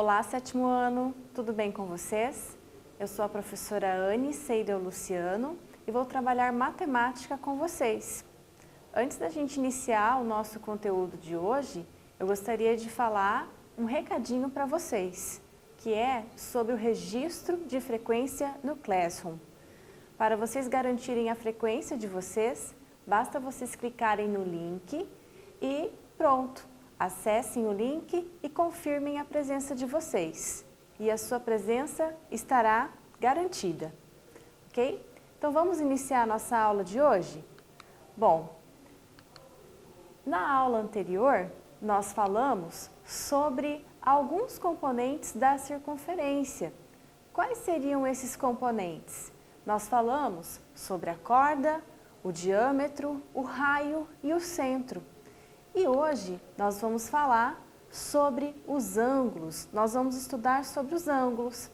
Olá, sétimo ano, tudo bem com vocês? Eu sou a professora Anne Seidel Luciano e vou trabalhar matemática com vocês. Antes da gente iniciar o nosso conteúdo de hoje, eu gostaria de falar um recadinho para vocês, que é sobre o registro de frequência no Classroom. Para vocês garantirem a frequência de vocês, basta vocês clicarem no link e pronto! Acessem o link e confirmem a presença de vocês. E a sua presença estará garantida, ok? Então vamos iniciar a nossa aula de hoje? Bom, na aula anterior nós falamos sobre alguns componentes da circunferência. Quais seriam esses componentes? Nós falamos sobre a corda, o diâmetro, o raio e o centro. E hoje nós vamos falar sobre os ângulos, nós vamos estudar sobre os ângulos.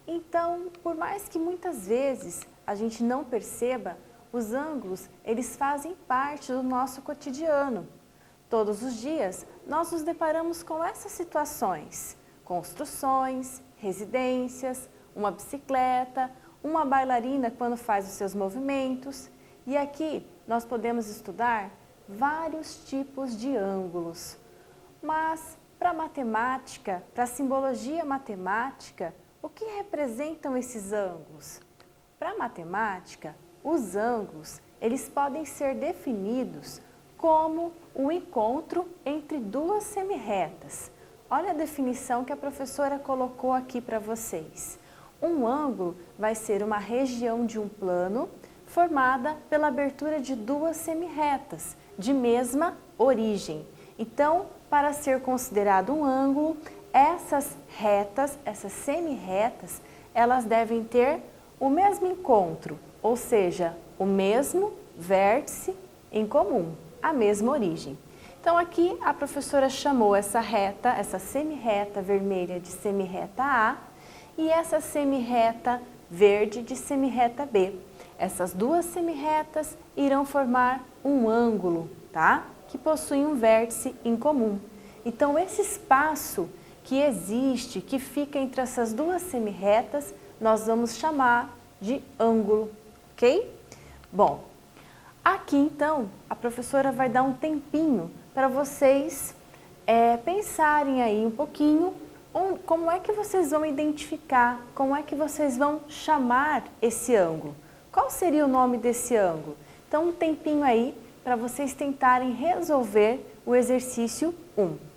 Então, por mais que muitas vezes a gente não perceba, os ângulos, eles fazem parte do nosso cotidiano. Todos os dias nós nos deparamos com essas situações, construções, residências, uma bicicleta, uma bailarina quando faz os seus movimentos. E aqui nós podemos estudar vários tipos de ângulos. Mas para a matemática, para a simbologia matemática, o que representam esses ângulos? Para a matemática, os ângulos, eles podem ser definidos como o encontro entre duas semirretas. Olha a definição que a professora colocou aqui para vocês. Um ângulo vai ser uma região de um plano formada pela abertura de duas semirretas de mesma origem. Então, para ser considerado um ângulo, essas retas, essas semirretas, elas devem ter o mesmo encontro, ou seja, o mesmo vértice em comum, a mesma origem. Então, aqui a professora chamou essa reta, essa semirreta vermelha de semirreta A e essa semirreta verde de semirreta B. Essas duas semirretas irão formar um ângulo, tá? Que possui um vértice em comum. Então, esse espaço que existe, que fica entre essas duas semirretas, nós vamos chamar de ângulo, ok? Bom, aqui então, a professora vai dar um tempinho para vocês pensarem aí um pouquinho como é que vocês vão identificar, como é que vocês vão chamar esse ângulo. Qual seria o nome desse ângulo? Então, um tempinho aí para vocês tentarem resolver o exercício 1.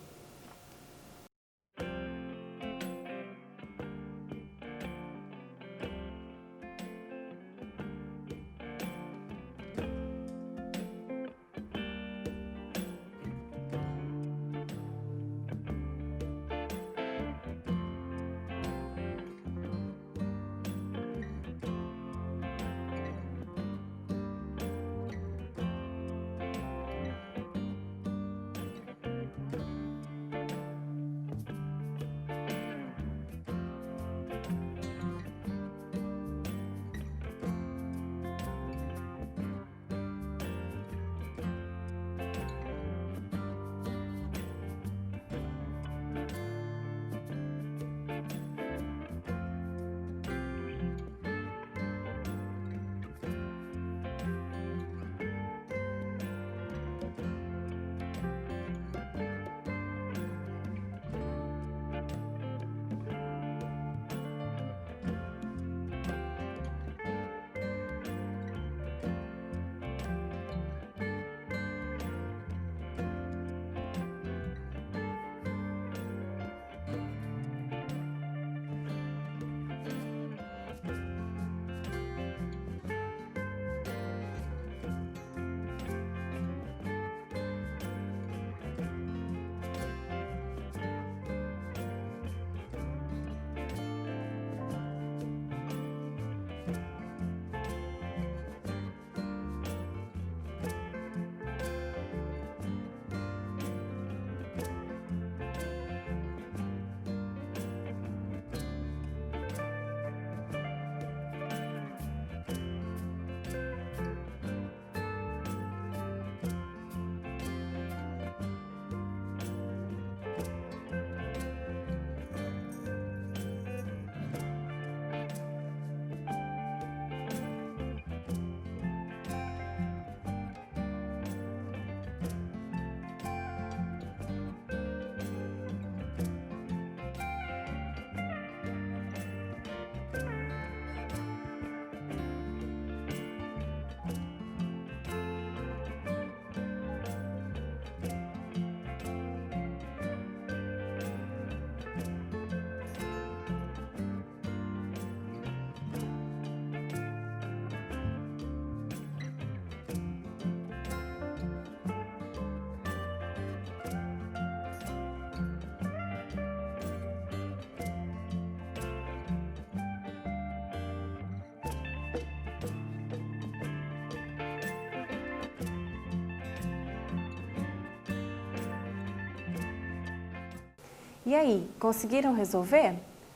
E aí, conseguiram resolver?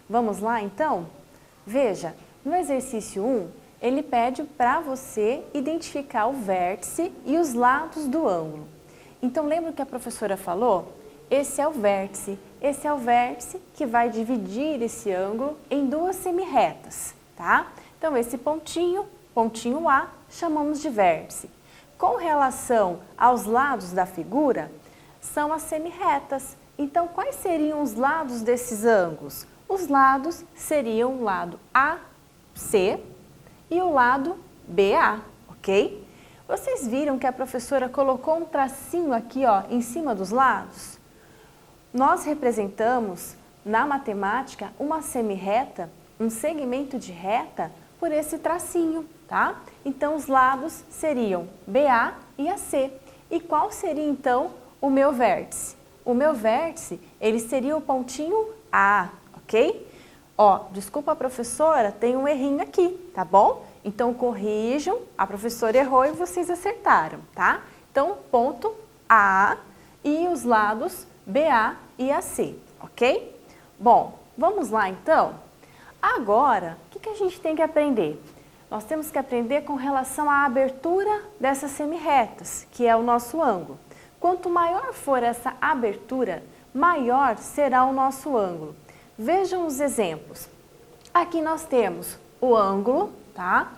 Vamos lá então? Veja, no exercício 1, ele pede para você identificar o vértice e os lados do ângulo. Então lembra o que a professora falou? Esse é o vértice que vai dividir esse ângulo em duas semirretas, tá? Então esse pontinho, pontinho A, chamamos de vértice. Com relação aos lados da figura, são as semirretas. Então quais seriam os lados desses ângulos? Os lados seriam o lado AC e o lado BA, ok? Vocês viram que a professora colocou um tracinho aqui, ó, em cima dos lados? Nós representamos, na matemática, uma semirreta, um segmento de reta, por esse tracinho, tá? Então, os lados seriam BA e AC. E qual seria, então, o meu vértice? O meu vértice, ele seria o pontinho A, ok? Ó, desculpa, professora, tem um errinho aqui, tá bom? Então, corrijam, a professora errou e vocês acertaram, tá? Então, ponto A e os lados BA e AC, ok? Bom, vamos lá então? Agora, o que a gente tem que aprender? Nós temos que aprender com relação à abertura dessas semirretas, que é o nosso ângulo. Quanto maior for essa abertura, maior será o nosso ângulo. Vejam os exemplos. Aqui nós temos o ângulo, tá?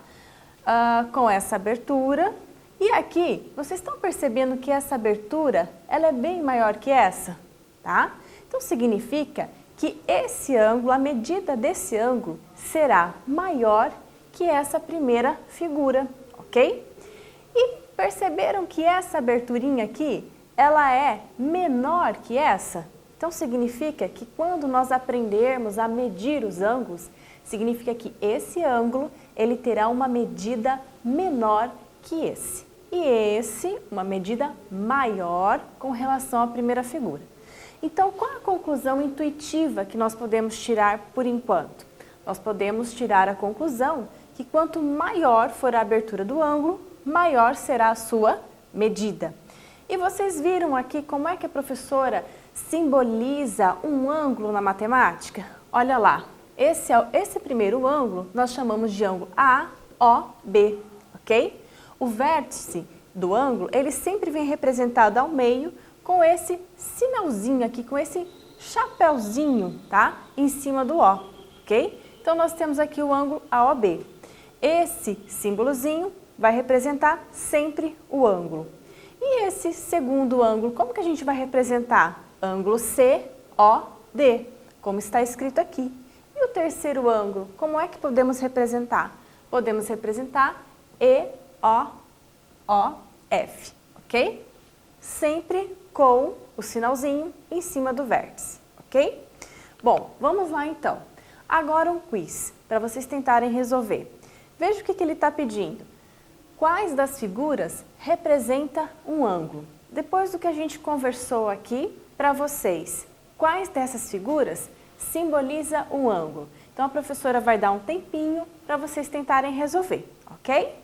Com essa abertura. E aqui, vocês estão percebendo que essa abertura, ela é bem maior que essa, tá? Então, significa que esse ângulo, a medida desse ângulo, será maior que essa primeira figura, ok? E perceberam que essa aberturinha aqui, ela é menor que essa? Então, significa que quando nós aprendermos a medir os ângulos, significa que esse ângulo, ele terá uma medida menor que esse. E esse, uma medida maior com relação à primeira figura. Então, qual a conclusão intuitiva que nós podemos tirar por enquanto? Nós podemos tirar a conclusão que quanto maior for a abertura do ângulo, maior será a sua medida. E vocês viram aqui como é que a professora simboliza um ângulo na matemática? Olha lá, esse primeiro ângulo nós chamamos de ângulo AOB, ok? O vértice do ângulo, ele sempre vem representado ao meio com esse sinalzinho aqui, com esse chapéuzinho, tá? Em cima do O, ok? Então, nós temos aqui o ângulo AOB. Esse símbolozinho vai representar sempre o ângulo. E esse segundo ângulo, como que a gente vai representar? Ângulo COD, como está escrito aqui. E o terceiro ângulo, como é que podemos representar? Podemos representar EOF, ok? Sempre com o sinalzinho em cima do vértice, ok? Bom, vamos lá então. Agora um quiz, para vocês tentarem resolver. Veja o que ele está pedindo. Quais das figuras representa um ângulo? Depois do que a gente conversou aqui, para vocês, quais dessas figuras simboliza um ângulo? Então a professora vai dar um tempinho para vocês tentarem resolver, ok?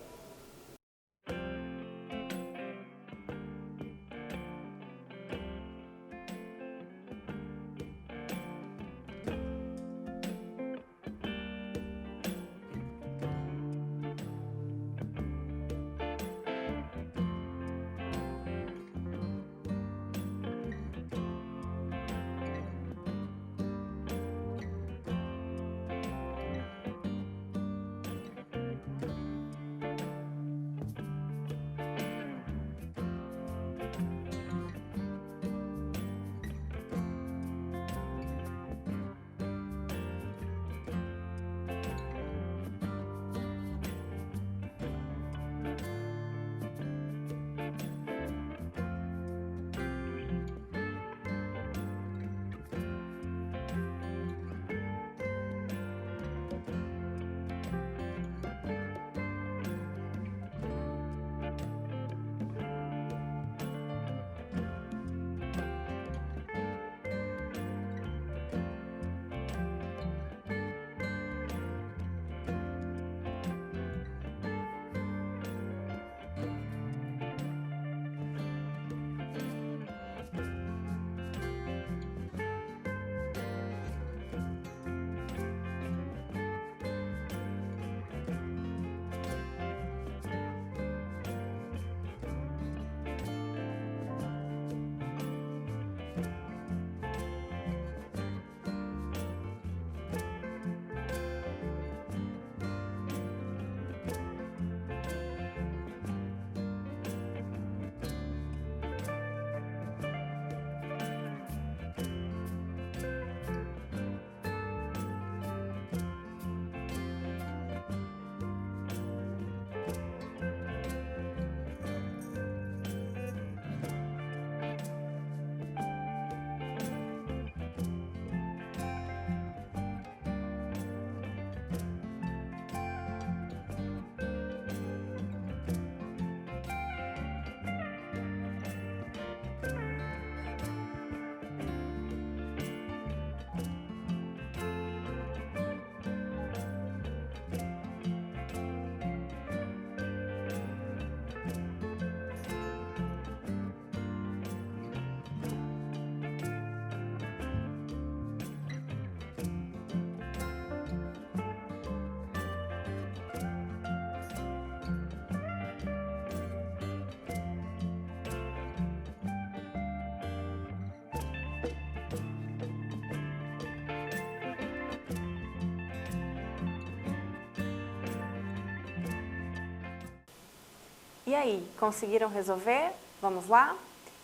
E aí, conseguiram resolver? Vamos lá?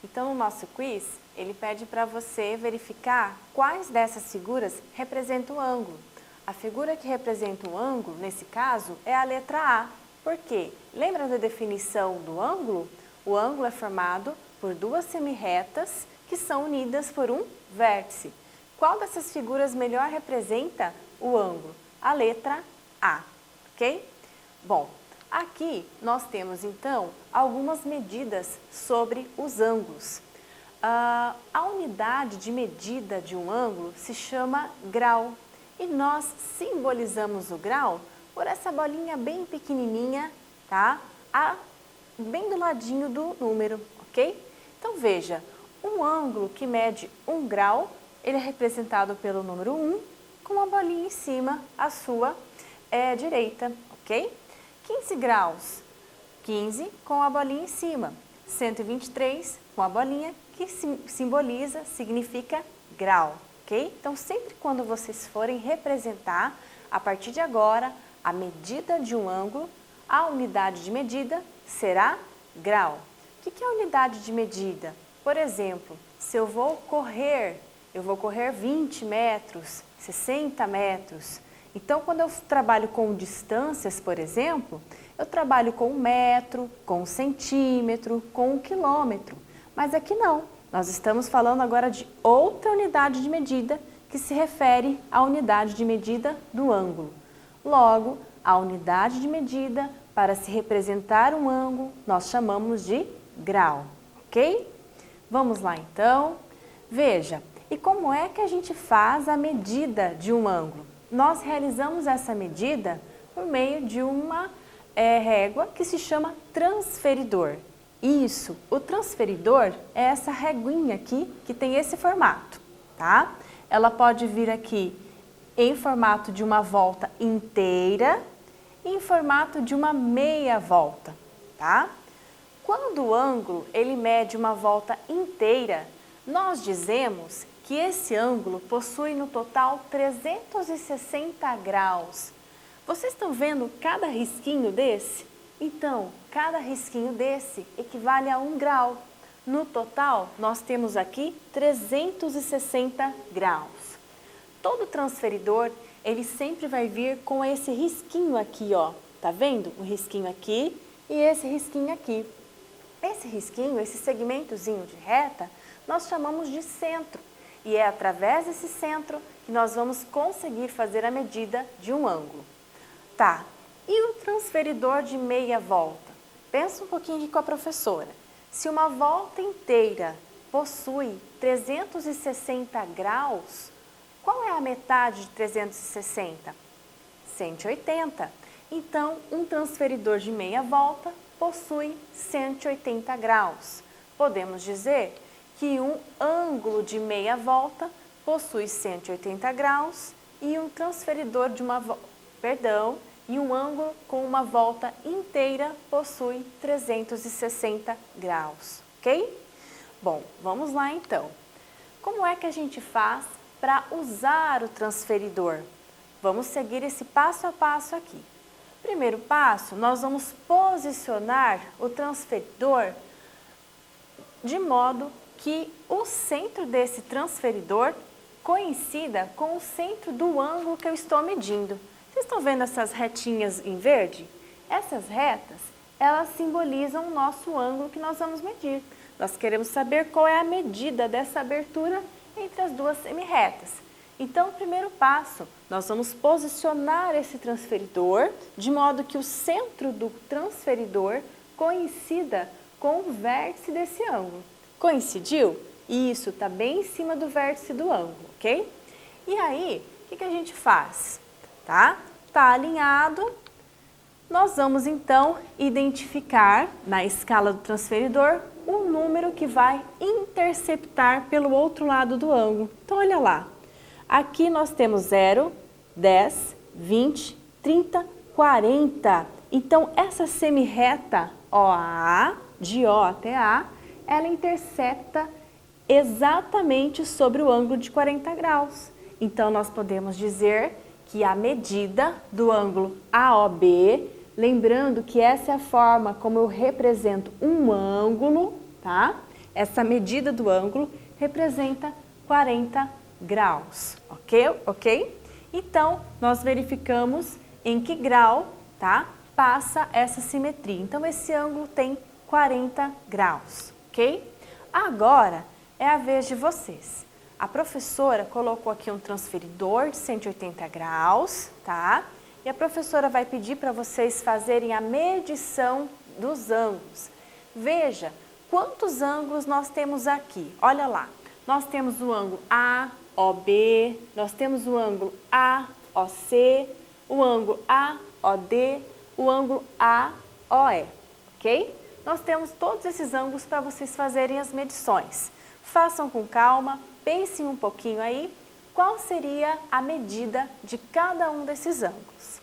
Então, no nosso quiz, ele pede para você verificar quais dessas figuras representam o ângulo. A figura que representa o ângulo, nesse caso, é a letra A. Por quê? Lembra da definição do ângulo? O ângulo é formado por duas semirretas que são unidas por um vértice. Qual dessas figuras melhor representa o ângulo? A letra A, ok? Bom, aqui nós temos então algumas medidas sobre os ângulos. A unidade de medida de um ângulo se chama grau e nós simbolizamos o grau por essa bolinha bem pequenininha, tá? Bem do ladinho do número, ok? Então veja, um ângulo que mede 1 grau, ele é representado pelo número 1 com uma bolinha em cima à sua direita, ok? 15 graus, 15 com a bolinha em cima, 123 com a bolinha que simboliza, significa grau, ok? Então, sempre quando vocês forem representar, a partir de agora, a medida de um ângulo, a unidade de medida será grau. O que é a unidade de medida? Por exemplo, se eu vou correr 20 metros, 60 metros. Então, quando eu trabalho com distâncias, por exemplo, eu trabalho com 1 metro, com 1 centímetro, com 1 quilômetro. Mas aqui não, nós estamos falando agora de outra unidade de medida que se refere à unidade de medida do ângulo. Logo, a unidade de medida para se representar um ângulo nós chamamos de grau, ok? Vamos lá então. Veja, e como é que a gente faz a medida de um ângulo? Nós realizamos essa medida por meio de uma régua que se chama transferidor. Isso, o transferidor é essa reguinha aqui que tem esse formato, tá? Ela pode vir aqui em formato de uma volta inteira e em formato de uma meia volta, tá? Quando o ângulo ele mede uma volta inteira, nós dizemos que esse ângulo possui no total 360 graus. Vocês estão vendo cada risquinho desse? Então, cada risquinho desse equivale a 1 grau. No total, nós temos aqui 360 graus. Todo transferidor, ele sempre vai vir com esse risquinho aqui, ó. Tá vendo? Um risquinho aqui e esse risquinho aqui. Esse risquinho, esse segmentozinho de reta, nós chamamos de centro. E é através desse centro que nós vamos conseguir fazer a medida de um ângulo. Tá, e o transferidor de meia volta? Pensa um pouquinho aqui com a professora. Se uma volta inteira possui 360 graus, qual é a metade de 360? 180. Então, um transferidor de meia volta possui 180 graus. Podemos dizer que um ângulo de meia volta possui 180 graus e um transferidor de e um ângulo com uma volta inteira possui 360 graus, ok? Bom, vamos lá então. Como é que a gente faz para usar o transferidor? Vamos seguir esse passo a passo aqui. Primeiro passo, nós vamos posicionar o transferidor de modo que o centro desse transferidor coincida com o centro do ângulo que eu estou medindo. Vocês estão vendo essas retinhas em verde? Essas retas, elas simbolizam o nosso ângulo que nós vamos medir. Nós queremos saber qual é a medida dessa abertura entre as duas semirretas. Então, o primeiro passo, nós vamos posicionar esse transferidor de modo que o centro do transferidor coincida com o vértice desse ângulo. Coincidiu? Isso, está bem em cima do vértice do ângulo, ok? E aí, o que a gente faz? Tá alinhado, nós vamos então identificar na escala do transferidor o número que vai interceptar pelo outro lado do ângulo. Então, olha lá, aqui nós temos 0, 10, 20, 30, 40. Então, essa semirreta OA, de O até A, ela intercepta exatamente sobre o ângulo de 40 graus. Então, nós podemos dizer que a medida do ângulo AOB Lembrando que essa é a forma como eu represento um ângulo, tá? Essa medida do ângulo representa 40 graus, ok? Então, nós verificamos em que grau, tá? Passa essa simetria. Então, esse ângulo tem 40 graus, ok? Agora, é a vez de vocês. A professora colocou aqui um transferidor de 180 graus, tá? E a professora vai pedir para vocês fazerem a medição dos ângulos. Veja quantos ângulos nós temos aqui. Olha lá, nós temos o ângulo AOB, nós temos o ângulo AOC, o ângulo AOD, o ângulo AOE, ok? Nós temos todos esses ângulos para vocês fazerem as medições. Façam com calma, pensem um pouquinho aí, qual seria a medida de cada um desses ângulos.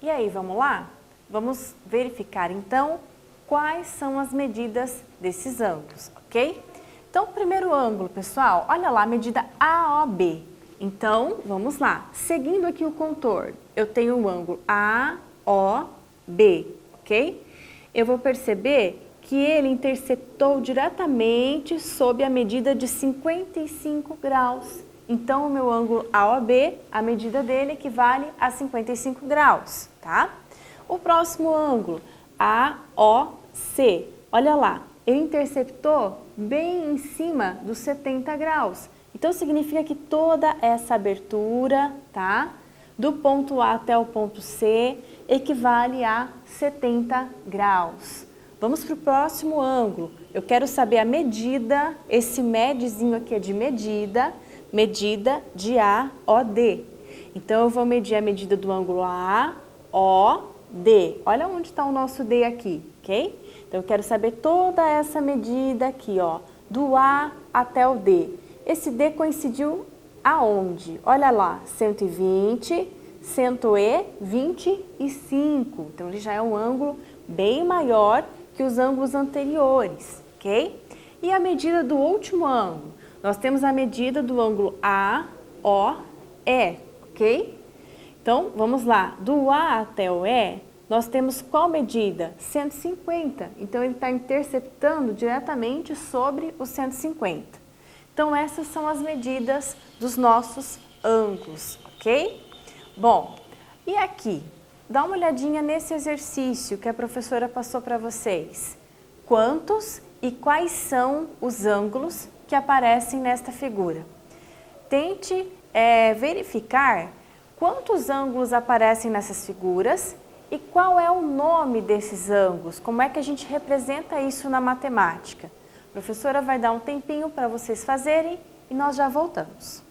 E aí, vamos lá? Vamos verificar então quais são as medidas desses ângulos, ok? Então, o primeiro ângulo, pessoal, olha lá, a medida AOB. Então, vamos lá. Seguindo aqui o contorno, eu tenho o ângulo AOB, ok? Eu vou perceber que ele interceptou diretamente sob a medida de 55 graus. Então, o meu ângulo AOB, a medida dele equivale a 55 graus, tá? O próximo ângulo, AOC, olha lá, ele interceptou bem em cima dos 70 graus. Então, significa que toda essa abertura, tá? Do ponto A até o ponto C, equivale a 70 graus. Vamos para o próximo ângulo. Eu quero saber a medida, esse medzinho aqui é de medida de AOD. Então, eu vou medir a medida do ângulo O, D. Olha onde está o nosso D aqui, ok? Então, eu quero saber toda essa medida aqui, ó, do A até o D. Esse D coincidiu aonde? Olha lá, 120, 125. Então, ele já é um ângulo bem maior que os ângulos anteriores, ok? E a medida do último ângulo? Nós temos a medida do ângulo AOE, ok? Então, vamos lá. Do A até o E, nós temos qual medida? 150. Então, ele está interceptando diretamente sobre o 150. Então, essas são as medidas dos nossos ângulos, ok? Bom, e aqui? Dá uma olhadinha nesse exercício que a professora passou para vocês. Quantos e quais são os ângulos que aparecem nesta figura? Tente verificar quantos ângulos aparecem nessas figuras e qual é o nome desses ângulos, como é que a gente representa isso na matemática. A professora vai dar um tempinho para vocês fazerem e nós já voltamos.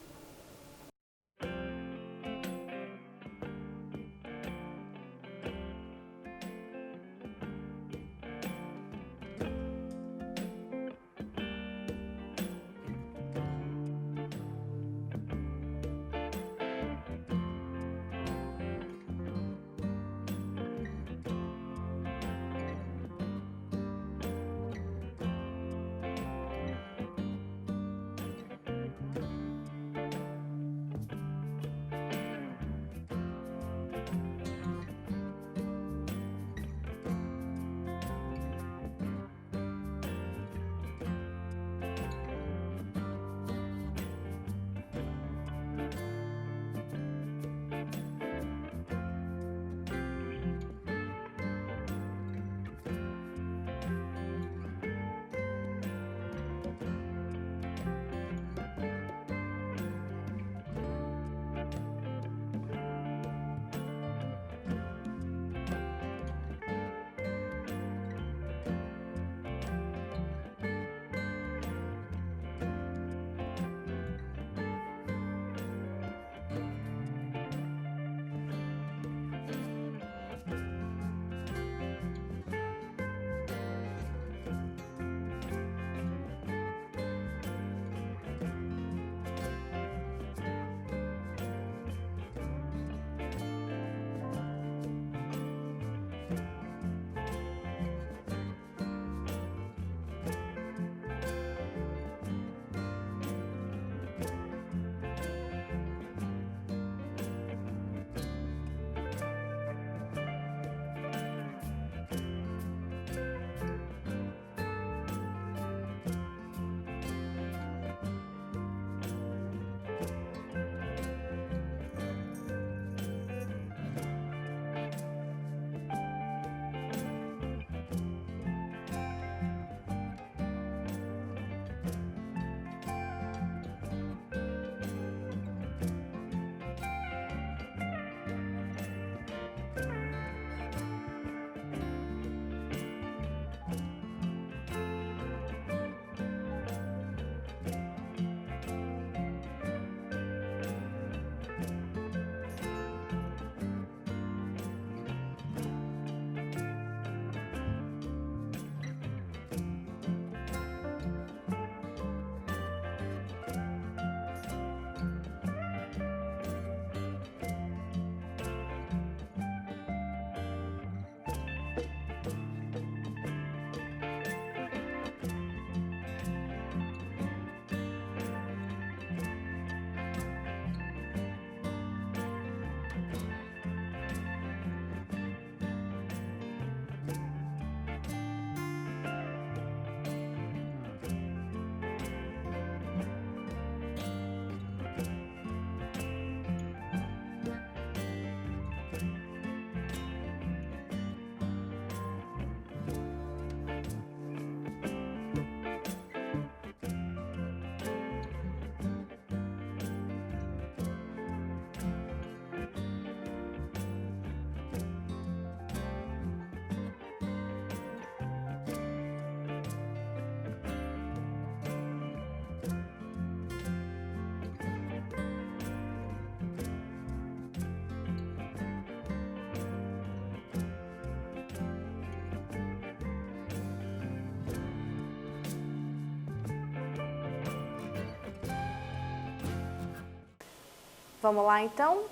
Vamos lá então?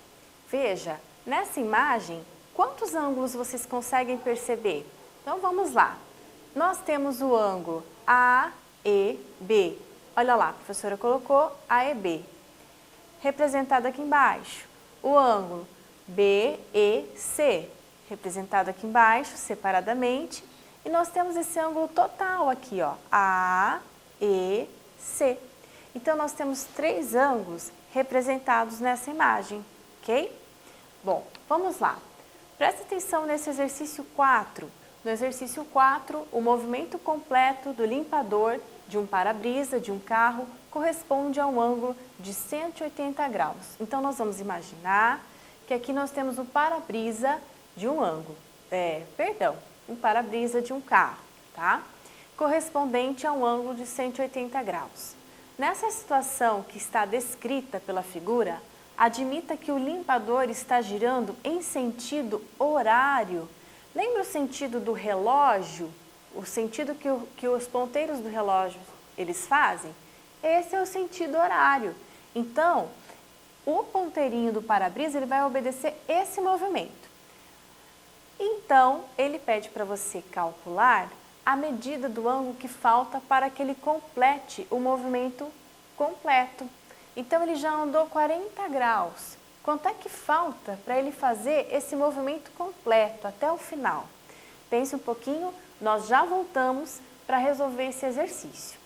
Veja, nessa imagem, quantos ângulos vocês conseguem perceber? Então vamos lá. Nós temos o ângulo AEB. Olha lá, a professora colocou AEB. Representado aqui embaixo, o ângulo BEC. Representado aqui embaixo, separadamente. E nós temos esse ângulo total aqui, ó, AEC. Então, nós temos 3 ângulos representados nessa imagem, ok? Bom, vamos lá. Presta atenção nesse exercício 4. No exercício 4, o movimento completo do limpador de um para-brisa de um carro corresponde a um ângulo de 180 graus. Então, nós vamos imaginar que aqui nós temos o para-brisa de um ângulo, um para-brisa de um carro, tá? Correspondente a um ângulo de 180 graus. Nessa situação que está descrita pela figura, admita que o limpador está girando em sentido horário. Lembra o sentido do relógio? O sentido que os ponteiros do relógio eles fazem? Esse é o sentido horário. Então, o ponteirinho do para-brisa ele vai obedecer esse movimento. Então, ele pede para você calcular a medida do ângulo que falta para que ele complete o movimento completo. Então, ele já andou 40 graus. Quanto é que falta para ele fazer esse movimento completo até o final? Pense um pouquinho, nós já voltamos para resolver esse exercício.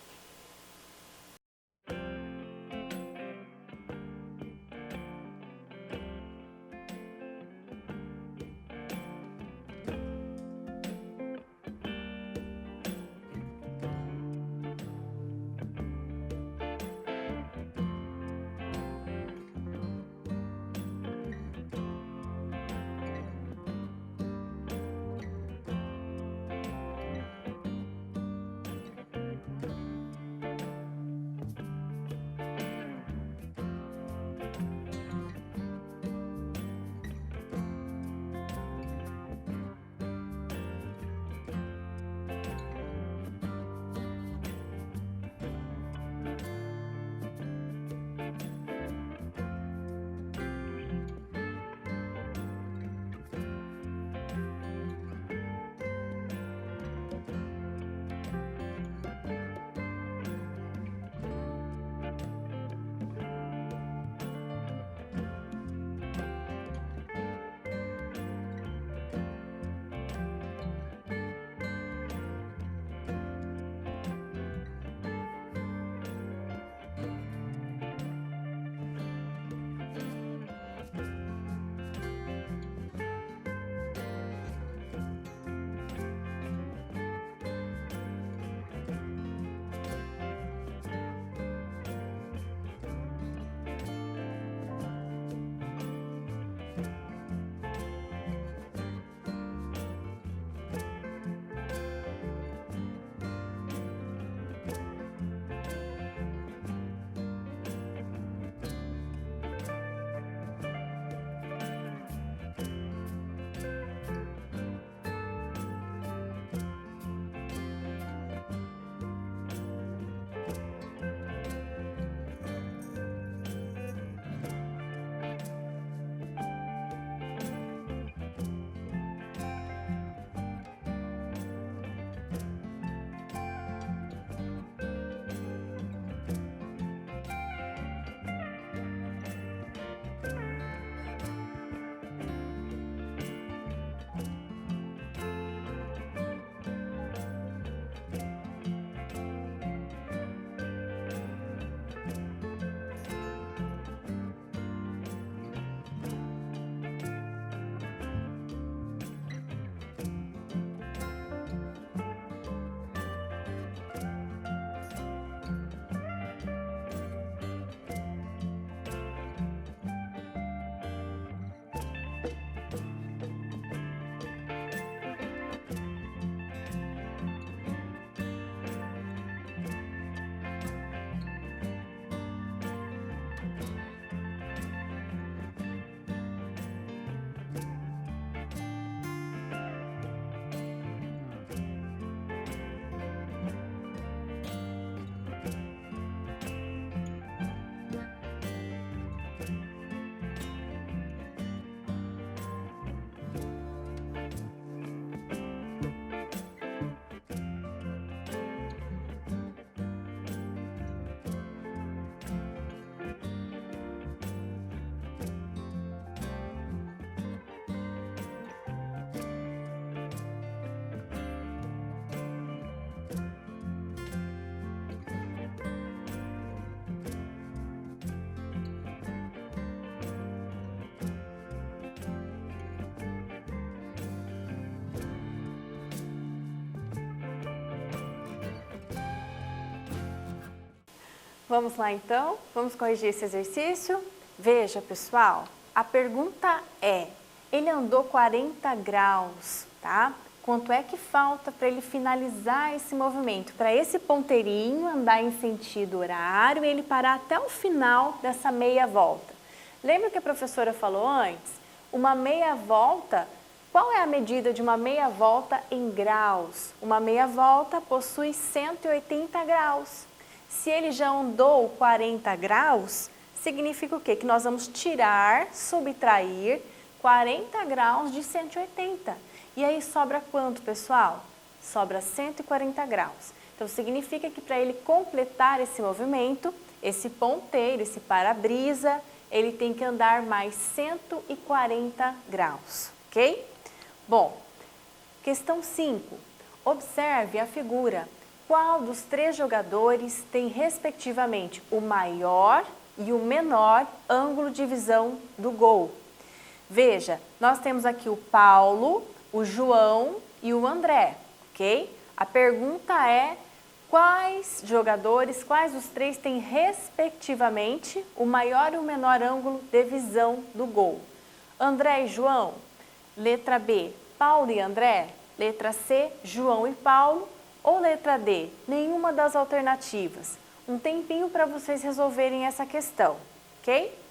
Vamos lá então? Vamos corrigir esse exercício? Veja, pessoal, a pergunta é, ele andou 40 graus, tá? Quanto é que falta para ele finalizar esse movimento? Para esse ponteirinho andar em sentido horário e ele parar até o final dessa meia volta. Lembra que a professora falou antes? Uma meia volta, qual é a medida de uma meia volta em graus? Uma meia volta possui 180 graus. Se ele já andou 40 graus, significa o quê? Que nós vamos tirar, subtrair 40 graus de 180. E aí sobra quanto, pessoal? Sobra 140 graus. Então, significa que para ele completar esse movimento, esse ponteiro, esse para-brisa, ele tem que andar mais 140 graus, ok? Bom, questão 5. Observe a figura. Qual dos 3 jogadores tem, respectivamente, o maior e o menor ângulo de visão do gol? Veja, nós temos aqui o Paulo, o João e o André, ok? A pergunta é, quais jogadores, quais dos 3 têm respectivamente o maior e o menor ângulo de visão do gol? André e João? Letra B, Paulo e André? Letra C, João e Paulo? Ou letra D, nenhuma das alternativas? Um tempinho para vocês resolverem essa questão, ok?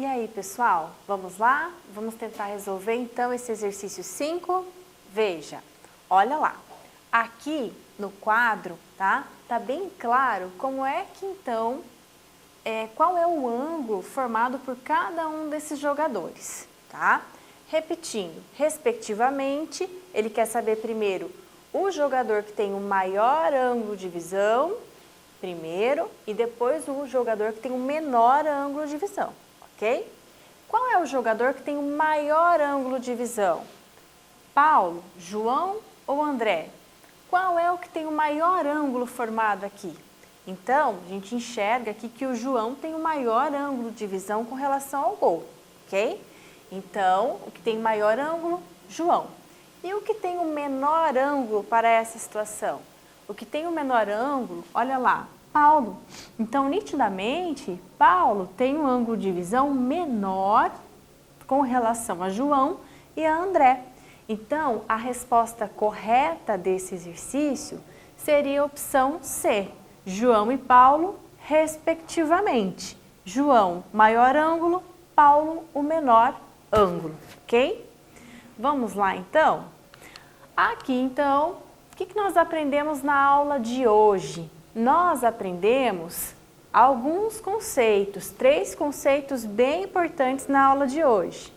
E aí, pessoal, vamos lá? Vamos tentar resolver então esse exercício 5? Veja, olha lá. Aqui no quadro, tá? Tá bem claro como é que então, qual é o ângulo formado por cada um desses jogadores, tá? Repetindo, respectivamente, ele quer saber primeiro o jogador que tem o maior ângulo de visão, primeiro, e depois o jogador que tem o menor ângulo de visão, ok? Qual é o jogador que tem o maior ângulo de visão? Paulo, João ou André? Qual é o que tem o maior ângulo formado aqui? Então, a gente enxerga aqui que o João tem o maior ângulo de visão com relação ao gol, ok? Então, o que tem maior ângulo? João. E o que tem o menor ângulo para essa situação? O que tem o menor ângulo, olha lá, Paulo. Então, nitidamente, Paulo tem um ângulo de visão menor com relação a João e a André. Então, a resposta correta desse exercício seria a opção C, João e Paulo, respectivamente. João, maior ângulo, Paulo, o menor ângulo, ok? Vamos lá, então? Aqui, então, o que nós aprendemos na aula de hoje? Nós aprendemos alguns conceitos, 3 conceitos bem importantes na aula de hoje.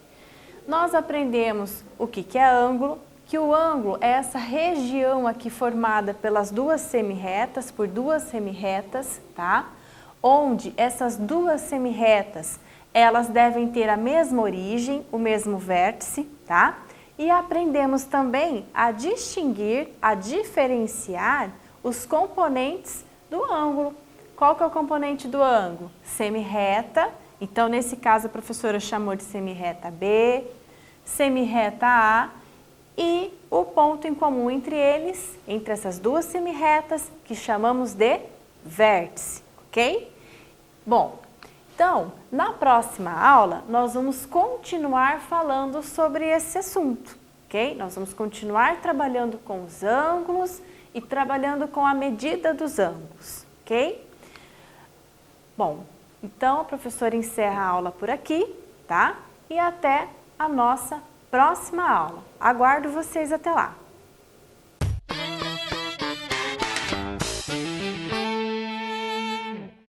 Nós aprendemos o que é ângulo, que o ângulo é essa região aqui formada pelas duas semirretas, por duas semirretas, tá? Onde essas duas semirretas, elas devem ter a mesma origem, o mesmo vértice, tá? E aprendemos também a distinguir, a diferenciar os componentes do ângulo. Qual que é o componente do ângulo? Semirreta. Então, nesse caso, a professora chamou de semirreta B, semirreta A e o ponto em comum entre eles, entre essas duas semirretas, que chamamos de vértice, ok? Bom, então, na próxima aula, nós vamos continuar falando sobre esse assunto, ok? Nós vamos continuar trabalhando com os ângulos e trabalhando com a medida dos ângulos, ok? Bom, então a professora encerra a aula por aqui, tá? E até a nossa próxima aula. Aguardo vocês até lá.